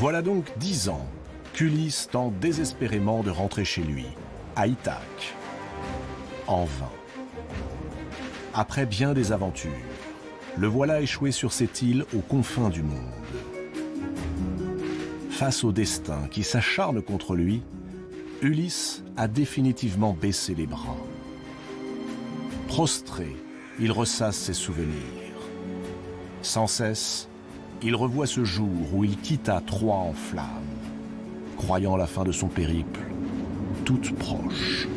Voilà donc 10 ans qu'Ulysse tente désespérément de rentrer chez lui, à Ithaque. En vain. Après bien des aventures, le voilà échoué sur cette île aux confins du monde. Face au destin qui s'acharne contre lui, Ulysse a définitivement baissé les bras. Prostré, il ressasse ses souvenirs. Sans cesse, il revoit ce jour où il quitta Troie en flammes, croyant la fin de son périple toute proche.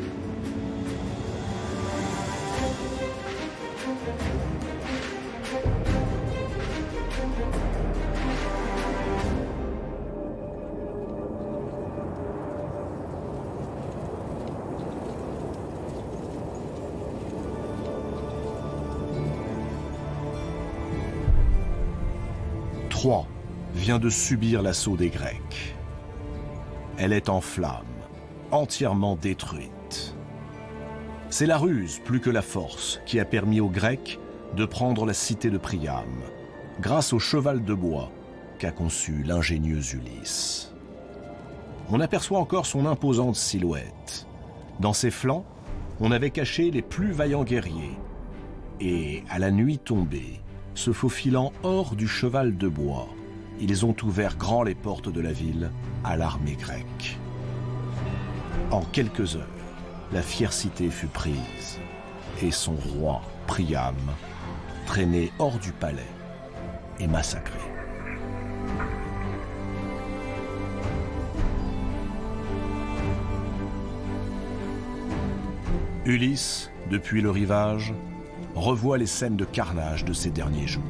Troie vient de subir l'assaut des Grecs. Elle est en flammes, entièrement détruite. C'est la ruse plus que la force qui a permis aux Grecs de prendre la cité de Priam, grâce au cheval de bois qu'a conçu l'ingénieux Ulysse. On aperçoit encore son imposante silhouette. Dans ses flancs, on avait caché les plus vaillants guerriers. Et, à la nuit tombée, se faufilant hors du cheval de bois, ils ont ouvert grand les portes de la ville à l'armée grecque. En quelques heures, la fière cité fut prise, et son roi, Priam, traîné hors du palais et massacré. Ulysse, depuis le rivage, revoit les scènes de carnage de ces derniers jours.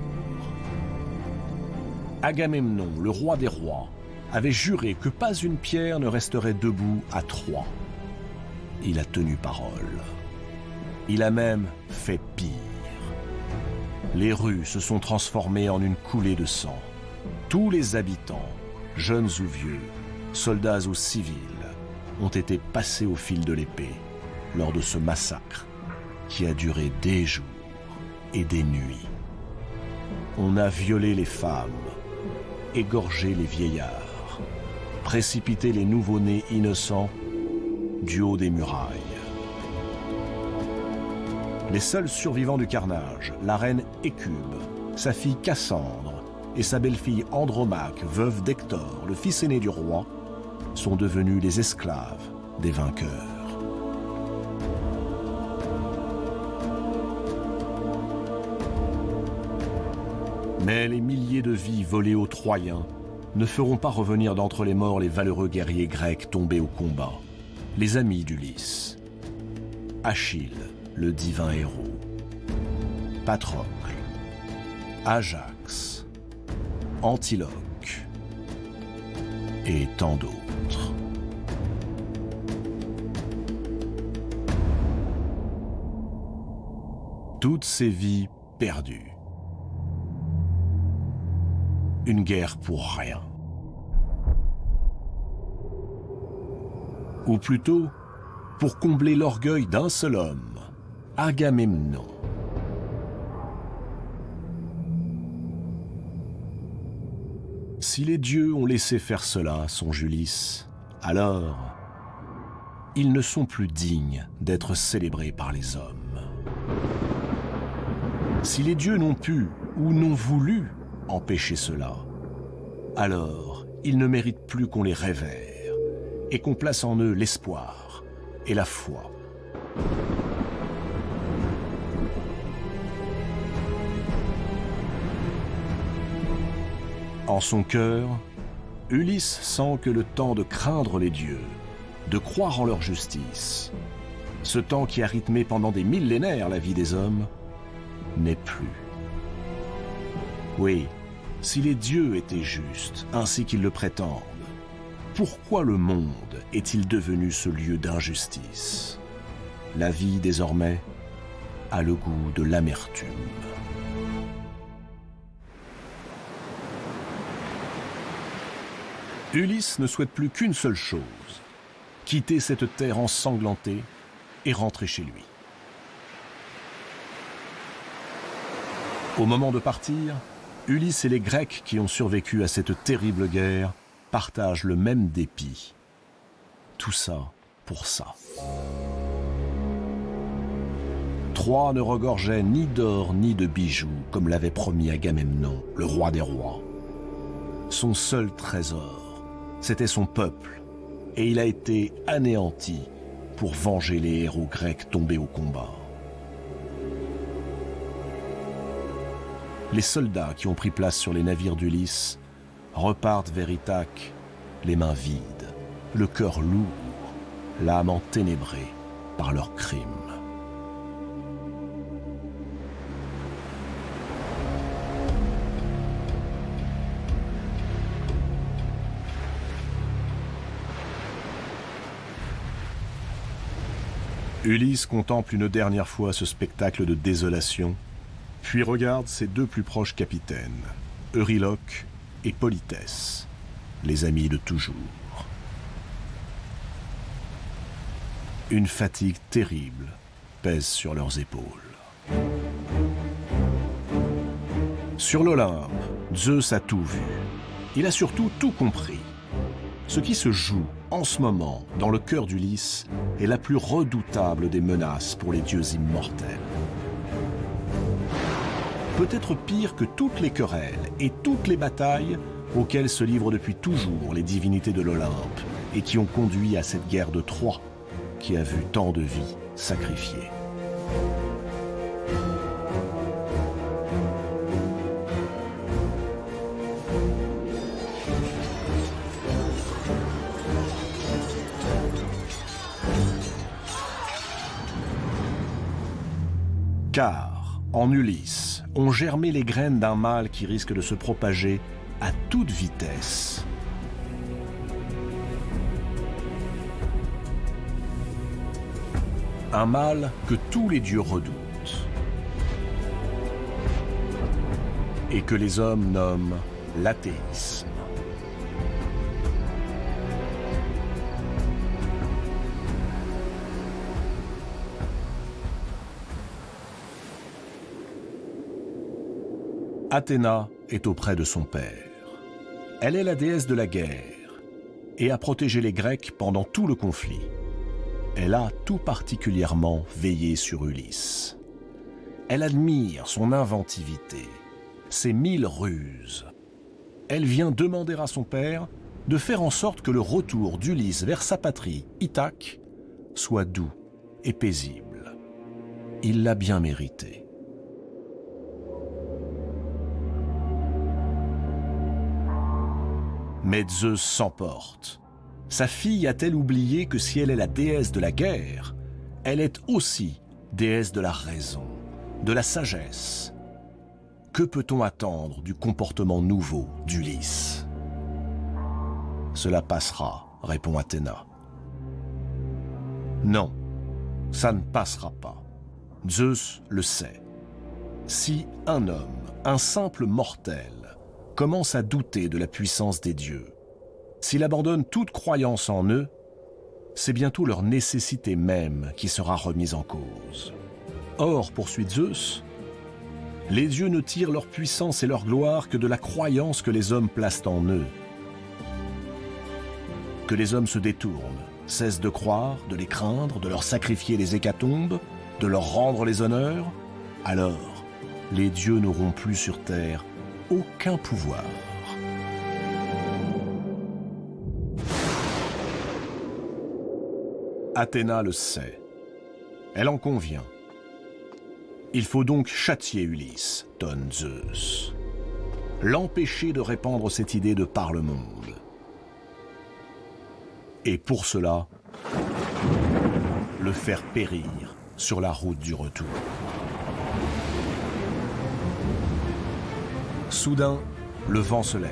Agamemnon, le roi des rois, avait juré que pas une pierre ne resterait debout à Troie. Il a tenu parole. Il a même fait pire. Les rues se sont transformées en une coulée de sang. Tous les habitants, jeunes ou vieux, soldats ou civils, ont été passés au fil de l'épée lors de ce massacre qui a duré des jours et des nuits. On a violé les femmes, égorgé les vieillards, précipité les nouveau-nés innocents du haut des murailles. Les seuls survivants du carnage, la reine Hécube, sa fille Cassandre et sa belle-fille Andromaque, veuve d'Hector, le fils aîné du roi, sont devenus les esclaves des vainqueurs. Mais les milliers de vies volées aux Troyens ne feront pas revenir d'entre les morts les valeureux guerriers grecs tombés au combat, les amis d'Ulysse. Achille, le divin héros, Patrocle, Ajax, Antiloque et tant d'autres. Toutes ces vies perdues. Une guerre pour rien. Ou plutôt, pour combler l'orgueil d'un seul homme, Agamemnon. Si les dieux ont laissé faire cela, songe Ulysse, alors ils ne sont plus dignes d'être célébrés par les hommes. Si les dieux n'ont pu ou n'ont voulu empêcher cela, alors ils ne méritent plus qu'on les révère et qu'on place en eux l'espoir et la foi. En son cœur, Ulysse sent que le temps de craindre les dieux, de croire en leur justice, ce temps qui a rythmé pendant des millénaires la vie des hommes, n'est plus. Oui, si les dieux étaient justes, ainsi qu'ils le prétendent, pourquoi le monde est-il devenu ce lieu d'injustice? La vie, désormais, a le goût de l'amertume. Ulysse ne souhaite plus qu'une seule chose, quitter cette terre ensanglantée et rentrer chez lui. Au moment de partir, Ulysse et les Grecs qui ont survécu à cette terrible guerre partagent le même dépit. Tout ça pour ça. Troie ne regorgeait ni d'or ni de bijoux, comme l'avait promis Agamemnon, le roi des rois. Son seul trésor, c'était son peuple, et il a été anéanti pour venger les héros grecs tombés au combat. Les soldats qui ont pris place sur les navires d'Ulysse repartent vers Ithaque, les mains vides, le cœur lourd, l'âme enténébrée par leurs crimes. Ulysse contemple une dernière fois ce spectacle de désolation, puis regarde ses deux plus proches capitaines, Euryloque et Polythèse, les amis de toujours. Une fatigue terrible pèse sur leurs épaules. Sur l'Olympe, Zeus a tout vu. Il a surtout tout compris. Ce qui se joue en ce moment dans le cœur d'Ulysse est la plus redoutable des menaces pour les dieux immortels. Peut-être pire que toutes les querelles et toutes les batailles auxquelles se livrent depuis toujours les divinités de l'Olympe et qui ont conduit à cette guerre de Troie qui a vu tant de vies sacrifiées. Car, en Ulysse, ont germé les graines d'un mal qui risque de se propager à toute vitesse. Un mal que tous les dieux redoutent et que les hommes nomment l'athéisme. Athéna est auprès de son père. Elle est la déesse de la guerre et a protégé les Grecs pendant tout le conflit. Elle a tout particulièrement veillé sur Ulysse. Elle admire son inventivité, ses 1000 ruses. Elle vient demander à son père de faire en sorte que le retour d'Ulysse vers sa patrie, Ithaque, soit doux et paisible. Il l'a bien mérité. Mais Zeus s'emporte. Sa fille a-t-elle oublié que si elle est la déesse de la guerre, elle est aussi déesse de la raison, de la sagesse? Que peut-on attendre du comportement nouveau d'Ulysse? Cela passera, répond Athéna. Non, ça ne passera pas. Zeus le sait. Si un homme, un simple mortel, commence à douter de la puissance des dieux, s'il abandonne toute croyance en eux, c'est bientôt leur nécessité même qui sera remise en cause. Or, poursuit Zeus, les dieux ne tirent leur puissance et leur gloire que de la croyance que les hommes placent en eux. Que les hommes se détournent, cessent de croire, de les craindre, de leur sacrifier les hécatombes, de leur rendre les honneurs, alors les dieux n'auront plus sur terre aucun pouvoir. Athéna le sait. Elle en convient. Il faut donc châtier Ulysse, tonne Zeus. L'empêcher de répandre cette idée de par le monde. Et pour cela, le faire périr sur la route du retour. Soudain, le vent se lève.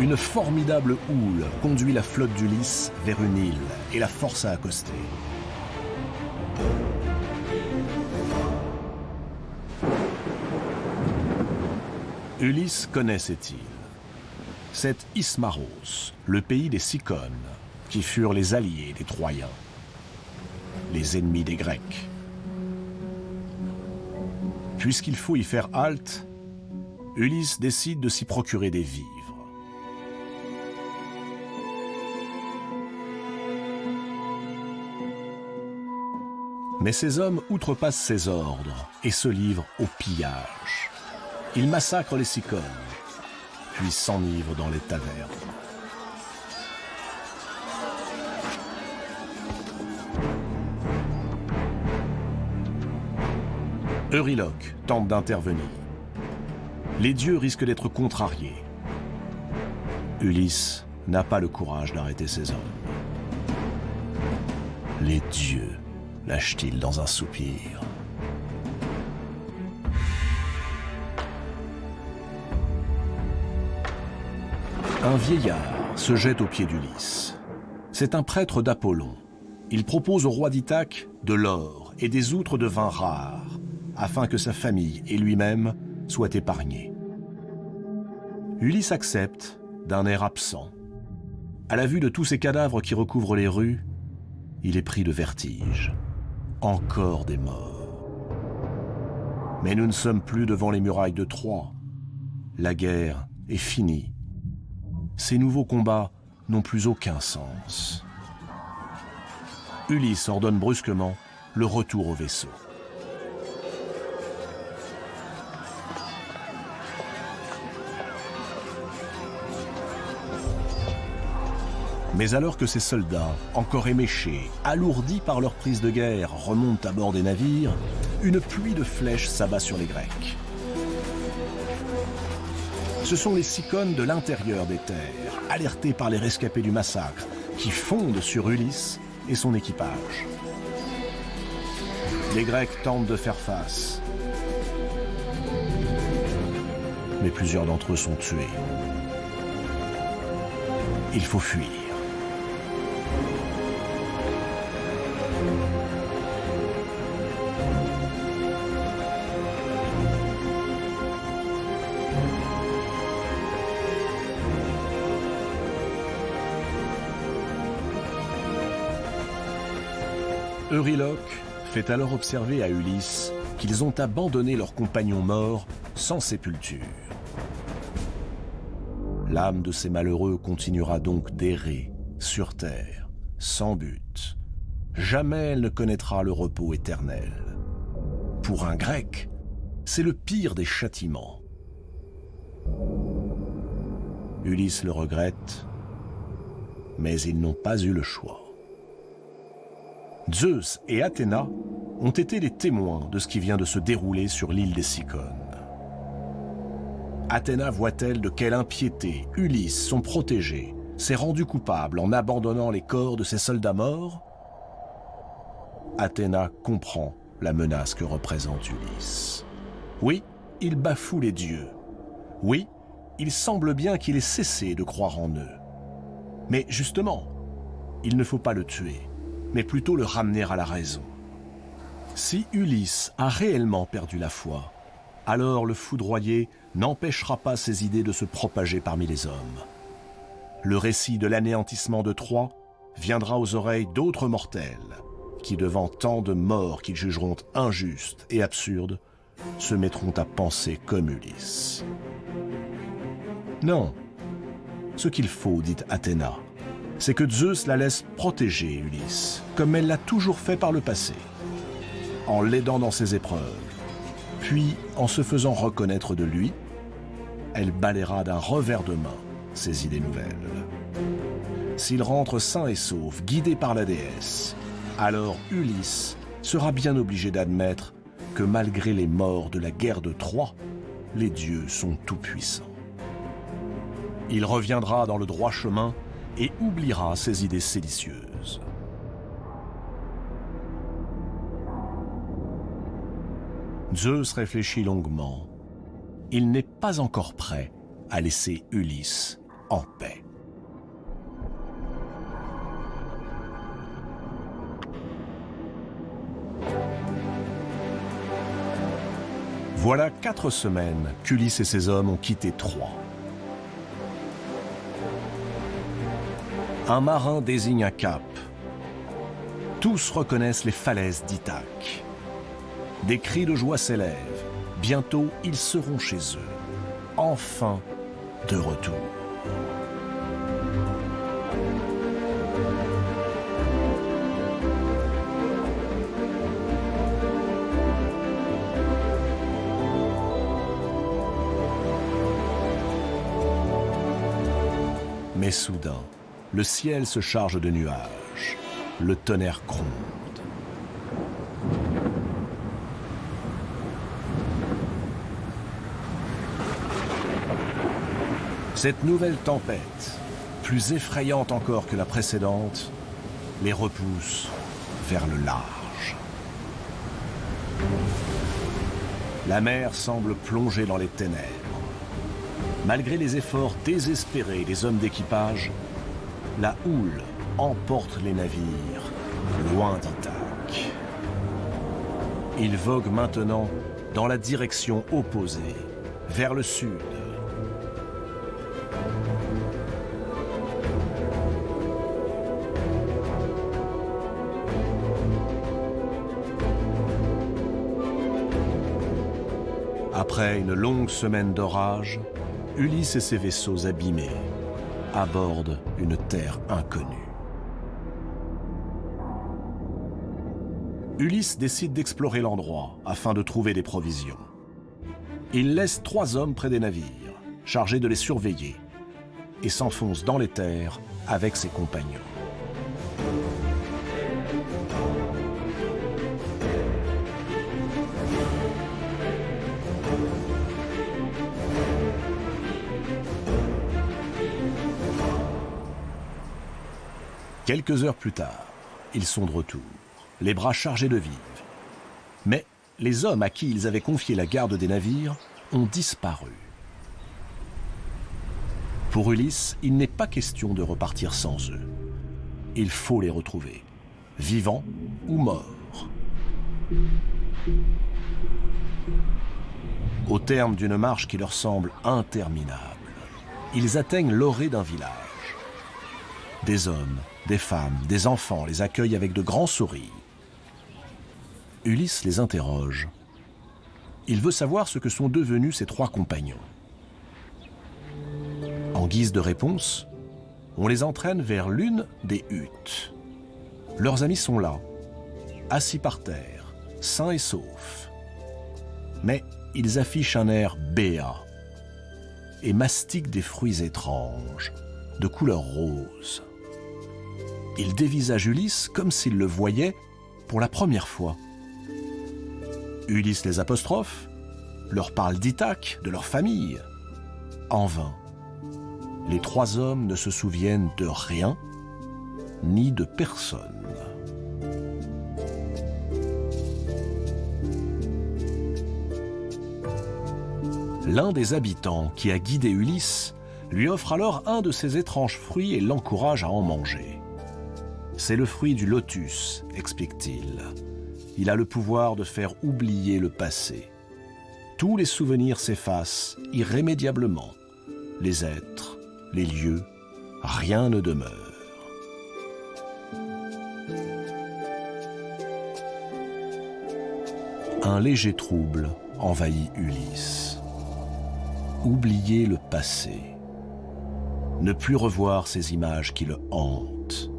Une formidable houle conduit la flotte d'Ulysse vers une île et la force à accoster. Ulysse connaît cette île. C'est Ismaros, le pays des Cyclones, qui furent les alliés des Troyens, les ennemis des Grecs. Puisqu'il faut y faire halte, Ulysse décide de s'y procurer des vivres. Mais ces hommes outrepassent ses ordres et se livrent au pillage. Ils massacrent les Cicones, puis s'enivrent dans les tavernes. Euryloque tente d'intervenir. Les dieux risquent d'être contrariés. Ulysse n'a pas le courage d'arrêter ces hommes. Les dieux, lâche-t-il dans un soupir. Un vieillard se jette aux pieds d'Ulysse. C'est un prêtre d'Apollon. Il propose au roi d'Ithaque de l'or et des outres de vin rares, afin que sa famille et lui-même soient épargnés. Ulysse accepte d'un air absent. À la vue de tous ces cadavres qui recouvrent les rues, il est pris de vertige. Encore des morts. Mais nous ne sommes plus devant les murailles de Troie. La guerre est finie. Ces nouveaux combats n'ont plus aucun sens. Ulysse ordonne brusquement le retour au vaisseau. Mais alors que ces soldats, encore éméchés, alourdis par leur prise de guerre, remontent à bord des navires, une pluie de flèches s'abat sur les Grecs. Ce sont les Cicones de l'intérieur des terres, alertés par les rescapés du massacre, qui fondent sur Ulysse et son équipage. Les Grecs tentent de faire face, mais plusieurs d'entre eux sont tués. Il faut fuir. Euryloque fait alors observer à Ulysse qu'ils ont abandonné leurs compagnons morts sans sépulture. L'âme de ces malheureux continuera donc d'errer sur terre, sans but. Jamais elle ne connaîtra le repos éternel. Pour un Grec, c'est le pire des châtiments. Ulysse le regrette, mais ils n'ont pas eu le choix. Zeus et Athéna ont été les témoins de ce qui vient de se dérouler sur l'île des Cicones. Athéna voit-elle de quelle impiété Ulysse, son protégé, s'est rendu coupable en abandonnant les corps de ses soldats morts? Athéna comprend la menace que représente Ulysse. Oui, il bafoue les dieux. Oui, il semble bien qu'il ait cessé de croire en eux. Mais justement, il ne faut pas le tuer, mais plutôt le ramener à la raison. Si Ulysse a réellement perdu la foi, alors le foudroyé n'empêchera pas ses idées de se propager parmi les hommes. Le récit de l'anéantissement de Troie viendra aux oreilles d'autres mortels qui, devant tant de morts qu'ils jugeront injustes et absurdes, se mettront à penser comme Ulysse. Non, ce qu'il faut, dit Athéna, c'est que Zeus la laisse protéger Ulysse, comme elle l'a toujours fait par le passé, en l'aidant dans ses épreuves. Puis, en se faisant reconnaître de lui, elle balayera d'un revers de main ses idées nouvelles. S'il rentre sain et sauf, guidé par la déesse, alors Ulysse sera bien obligé d'admettre que malgré les morts de la guerre de Troie, les dieux sont tout-puissants. Il reviendra dans le droit chemin et oubliera ses idées séditieuses. Zeus réfléchit longuement. Il n'est pas encore prêt à laisser Ulysse en paix. Voilà 4 semaines qu'Ulysse et ses hommes ont quitté Troie. Un marin désigne un cap. Tous reconnaissent les falaises d'Ithaque. Des cris de joie s'élèvent. Bientôt, ils seront chez eux. enfin de retour. Mais soudain, le ciel se charge de nuages, le tonnerre gronde. Cette nouvelle tempête, plus effrayante encore que la précédente, les repousse vers le large. La mer semble plonger dans les ténèbres. Malgré les efforts désespérés des hommes d'équipage, la houle emporte les navires loin d'Ithaque. Ils voguent maintenant dans la direction opposée, vers le sud. Après une longue semaine d'orage, Ulysse et ses vaisseaux abîmés abordent une terre inconnue. Ulysse décide d'explorer l'endroit afin de trouver des provisions. Il laisse 3 hommes près des navires, chargés de les surveiller, et s'enfonce dans les terres avec ses compagnons. Quelques heures plus tard, ils sont de retour, les bras chargés de vivres. Mais les hommes à qui ils avaient confié la garde des navires ont disparu. Pour Ulysse, il n'est pas question de repartir sans eux. Il faut les retrouver, vivants ou morts. Au terme d'une marche qui leur semble interminable, ils atteignent l'orée d'un village. Des hommes, des femmes, des enfants les accueillent avec de grands sourires. Ulysse les interroge. Il veut savoir ce que sont devenus ses 3 compagnons. En guise de réponse, on les entraîne vers l'une des huttes. Leurs amis sont là, assis par terre, sains et saufs. Mais ils affichent un air béat et mastiquent des fruits étranges, de couleur rose. Ils dévisagent Ulysse comme s'ils le voyaient pour la première fois. Ulysse les apostrophe, leur parle d'Ithaque, de leur famille. En vain. Les 3 hommes ne se souviennent de rien, ni de personne. L'un des habitants qui a guidé Ulysse lui offre alors un de ces étranges fruits et l'encourage à en manger. C'est le fruit du lotus, explique-t-il. Il a le pouvoir de faire oublier le passé. Tous les souvenirs s'effacent irrémédiablement. Les êtres, les lieux, rien ne demeure. Un léger trouble envahit Ulysse. Oublier le passé. Ne plus revoir ces images qui le hantent.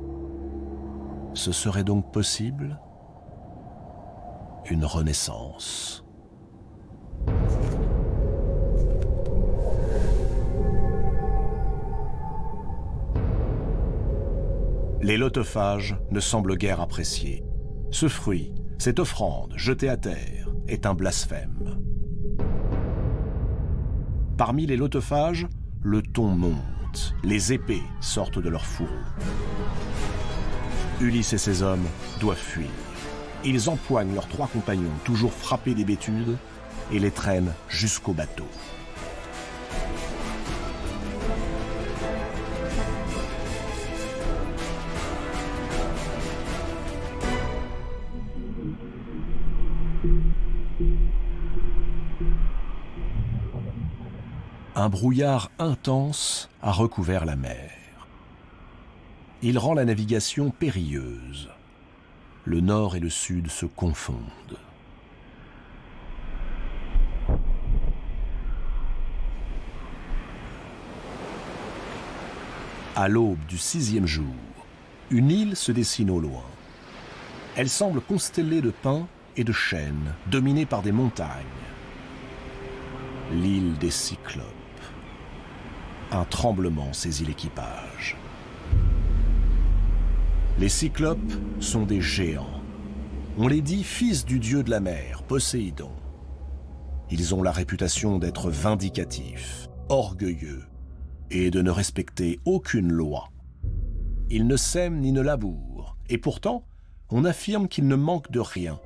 Ce serait donc possible ? Une renaissance. Les lotophages ne semblent guère apprécier. Ce fruit, cette offrande jetée à terre, est un blasphème. Parmi les lotophages, le ton monte, les épées sortent de leurs fourreaux. Ulysse et ses hommes doivent fuir. Ils empoignent leurs 3 compagnons, toujours frappés d'hébétude, et les traînent jusqu'au bateau. Un brouillard intense a recouvert la mer. Il rend la navigation périlleuse. Le nord et le sud se confondent. À l'aube du 6e jour, une île se dessine au loin. Elle semble constellée de pins et de chênes, dominée par des montagnes. L'île des Cyclopes. Un tremblement saisit l'équipage. Les Cyclopes sont des géants. On les dit fils du dieu de la mer, Poséidon. Ils ont la réputation d'être vindicatifs, orgueilleux et de ne respecter aucune loi. Ils ne sèment ni ne labourent, et pourtant, on affirme qu'ils ne manquent de rien.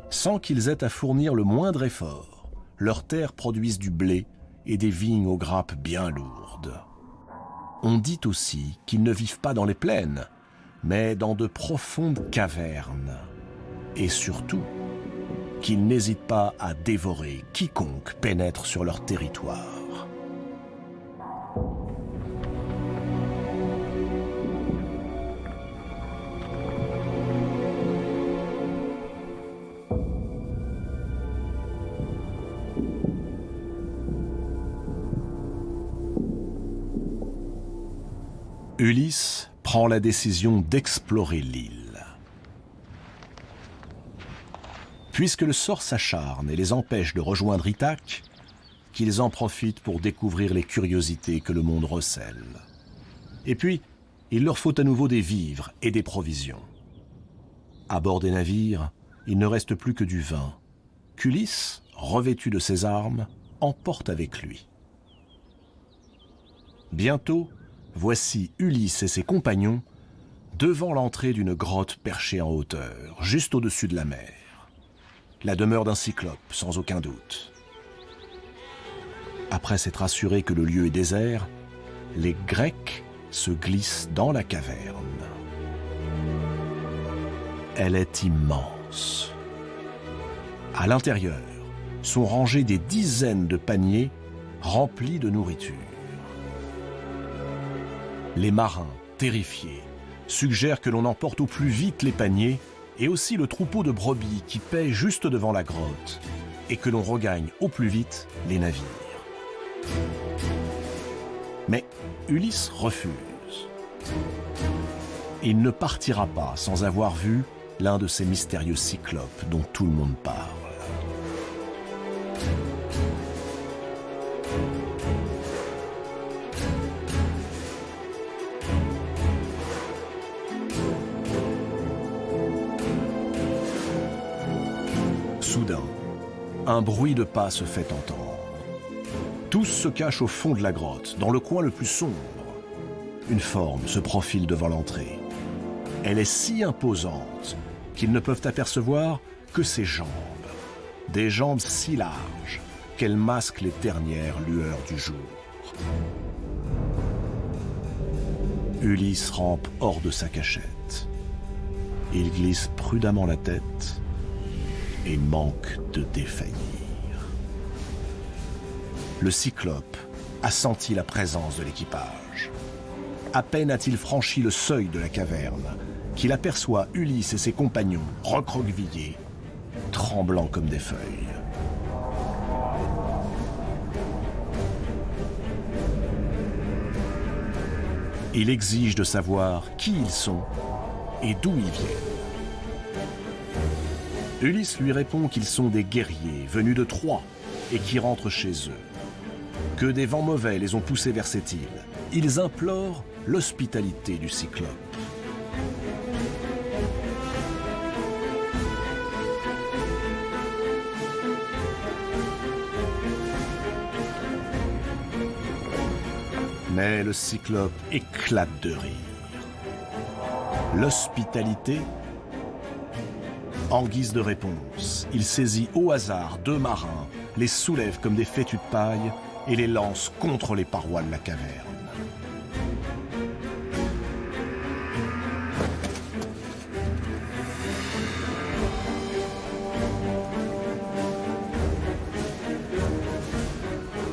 Sans qu'ils aient à fournir le moindre effort, leurs terres produisent du blé et des vignes aux grappes bien lourdes. On dit aussi qu'ils ne vivent pas dans les plaines, mais dans de profondes cavernes. Et surtout, qu'ils n'hésitent pas à dévorer quiconque pénètre sur leur territoire. Ulysse prend la décision d'explorer l'île. Puisque le sort s'acharne et les empêche de rejoindre Ithaque, qu'ils en profitent pour découvrir les curiosités que le monde recèle. Et puis, il leur faut à nouveau des vivres et des provisions. À bord des navires, il ne reste plus que du vin, qu'Ulysse, revêtu de ses armes, emporte avec lui. Bientôt, voici Ulysse et ses compagnons devant l'entrée d'une grotte perchée en hauteur, juste au-dessus de la mer. La demeure d'un cyclope, sans aucun doute. Après s'être assurés que le lieu est désert, les Grecs se glissent dans la caverne. Elle est immense. À l'intérieur sont rangés des dizaines de paniers remplis de nourriture. Les marins, terrifiés, suggèrent que l'on emporte au plus vite les paniers et aussi le troupeau de brebis qui paît juste devant la grotte, et que l'on regagne au plus vite les navires. Mais Ulysse refuse. Il ne partira pas sans avoir vu l'un de ces mystérieux cyclopes dont tout le monde parle. Soudain, un bruit de pas se fait entendre. Tous se cachent au fond de la grotte, dans le coin le plus sombre. Une forme se profile devant l'entrée. Elle est si imposante qu'ils ne peuvent apercevoir que ses jambes. Des jambes si larges qu'elles masquent les dernières lueurs du jour. Ulysse rampe hors de sa cachette. Il glisse prudemment la tête et manque de défaillir. Le cyclope a senti la présence de l'équipage. À peine a-t-il franchi le seuil de la caverne qu'il aperçoit Ulysse et ses compagnons recroquevillés, tremblants comme des feuilles. Il exige de savoir qui ils sont et d'où ils viennent. Ulysse lui répond qu'ils sont des guerriers venus de Troie et qui rentrent chez eux. Que des vents mauvais les ont poussés vers cette île. Ils implorent l'hospitalité du cyclope. Mais le cyclope éclate de rire. L'hospitalité? En guise de réponse, il saisit au hasard 2 marins, les soulève comme des fétus de paille et les lance contre les parois de la caverne.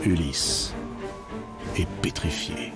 Ulysse est pétrifié.